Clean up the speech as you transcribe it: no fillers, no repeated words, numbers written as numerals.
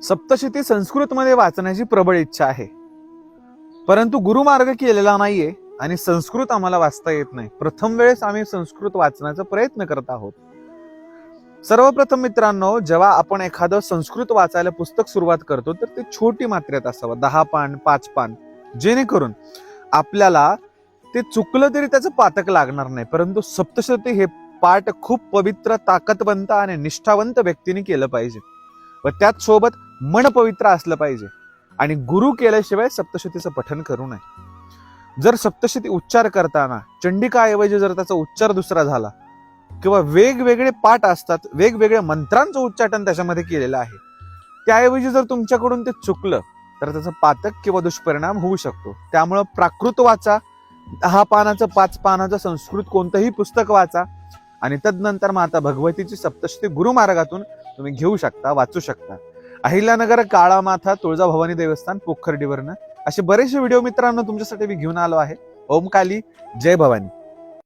सप्तशती संस्कृत मध्ये वाचण्याची प्रबळ इच्छा आहे, परंतु गुरुमार्ग केलेला नाहीये आणि संस्कृत आम्हाला वाचता येत नाही. प्रथम वेळेस आम्ही संस्कृत वाचण्याचा प्रयत्न करत आहोत. सर्वप्रथम मित्रांनो, जेव्हा आपण एखादं संस्कृत वाचायला पुस्तक सुरुवात करतो तर ते छोटी मात्रेत असावं, 10 पान 5 पान, जेणेकरून आपल्याला ते चुकलं तरी त्याचं पातक लागणार नाही. परंतु सप्तशती हे पाठ खूप पवित्र, ताकदवंत आणि निष्ठावंत व्यक्तीने केलं पाहिजे व त्याच सोबत मन पवित्र असलं पाहिजे आणि गुरु केल्याशिवाय सप्तशतीचं पठण करू नये. जर सप्तशती उच्चार करताना चंडिकाऐवजी जर त्याचा उच्चार दुसरा झाला किंवा वेगवेगळे पाठ असतात, वेगवेगळ्या मंत्रांचं उच्चाटन त्याच्यामध्ये केलेलं आहे, त्याऐवजी जर तुमच्याकडून ते चुकलं तर त्याचा पातक किंवा दुष्परिणाम होऊ शकतो. त्यामुळं प्राकृत वाचा, 10 पानाचं 5 पानाचं संस्कृत कोणतंही पुस्तक वाचा आणि तदनंतर माता भगवतीची सप्तशती गुरुमार्गातून तुम्ही घेऊ शकता, वाचू शकता. अहिल्यानगर, काळामाथा, तुळजाभवानी देवस्थान, पोखर्डीवरनं असे बरेचसे व्हिडिओ मित्रांनो तुमच्यासाठी मी घेऊन आलो आहे. ओम काली, जय भवानी.